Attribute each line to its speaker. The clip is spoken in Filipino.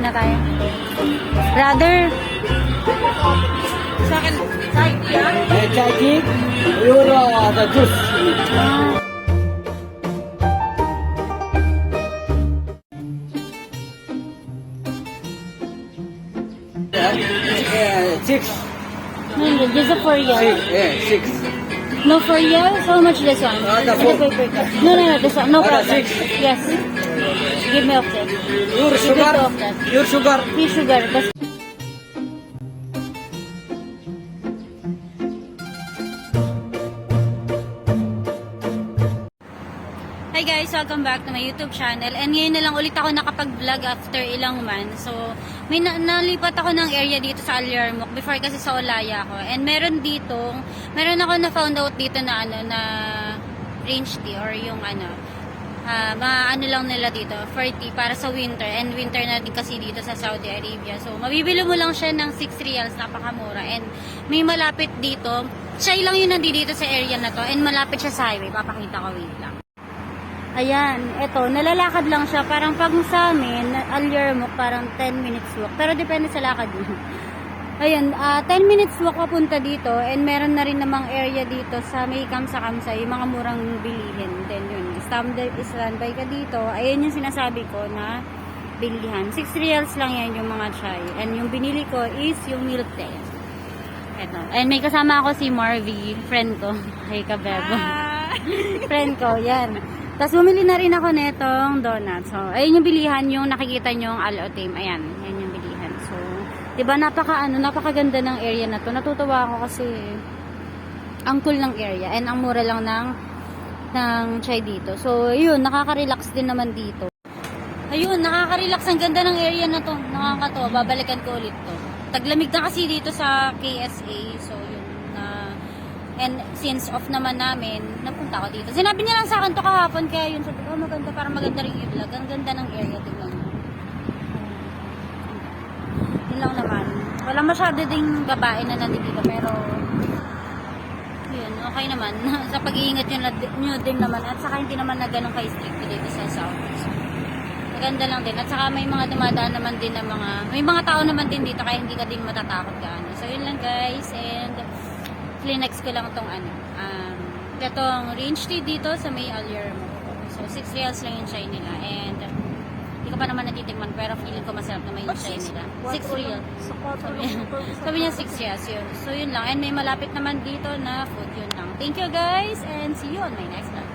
Speaker 1: na tayo. Brother.
Speaker 2: Sa akin, chai tea.
Speaker 3: Chai tea, your the juice. Six.
Speaker 1: No, just a 4 years.
Speaker 3: Six.
Speaker 1: No 4 years? How much this one?
Speaker 3: The four.
Speaker 1: No, this one. No
Speaker 3: The
Speaker 1: problem.
Speaker 3: six.
Speaker 1: Yes. Give me okay.
Speaker 3: Your sugar.
Speaker 1: Give me okay.
Speaker 3: Your sugar.
Speaker 1: Free sugar. Hi guys, welcome back to my YouTube channel. And ngayon na lang ulit ako nakapag-vlog after ilang months. So, may nalipat ako ng area dito sa Alyarmook. Before kasi sa Olaya ako. And meron ako na found out dito na na range tea or yung lang nila dito, 40 para sa winter. And winter na din kasi dito sa Saudi Arabia. So, mabibili mo lang siya ng 6 reals, napakamura. And may malapit dito. Siya lang yung nandito sa area na to. And malapit siya sa highway. Papakita ko, wait lang. Ayan, eto, nalalakad lang siya. Parang pag sa amin, Alyarmook, parang 10 minutes walk. Pero depende sa lakad mo. Ayan, 10 minutes walk papunta dito. And meron na rin namang area dito sa may Kamsa-Kamsa, yung mga murang bilihin. Then yun, standby ka dito. Ayan yung sinasabi ko na bilihan. 6 reals lang yan yung mga chai. And yung binili ko is yung milk tea. Eto. And may kasama ako si Marvy, friend ko. Hey, Kabebo. Friend ko, yan. Tapos bumili na rin ako netong donuts. So, ayun yung bilihan, yung nakikita nyo yung Al-Otim. Ayan, yan yung bilihan. So, diba napakaganda ng area na to. Natutuwa ako kasi ang cool ng area and ang mura lang ng chai dito. So, yun, nakaka-relax din naman dito. Ayun, nakaka-relax. Ang ganda ng area na to. Nakakatawa. Babalikan ko ulit to. Taglamig na kasi dito sa KSA. So, yun. And since off naman namin, napunta ako dito. Sinabi niya lang sa akin to kahapon, kaya yun, sabi ko, maganda, para maganda rin i-vlog. Ang ganda ng area, tingnan mo. Yun lang naman. Wala masyado ding babae na nandito, pero yun, okay naman. Sa pag-iingat nyo din naman, at saka hindi naman na ganun ka-strict dito sa South. So, maganda lang din. At saka may mga dumadaan naman din na may mga tao naman din dito, kaya hindi ka din matatakot gaano. So, yun lang guys, and next ko lang itong itong range tea dito sa may Alyarmook. So 6 reals lang yung chai nila, and hindi ko pa naman natitikman, pero feeling ko masarap naman yung chai nila. 6 reals. Sabi niya 6 reals yun. So yun lang, and may malapit naman dito na food, yun lang. Thank you guys, and see you on my next vlog.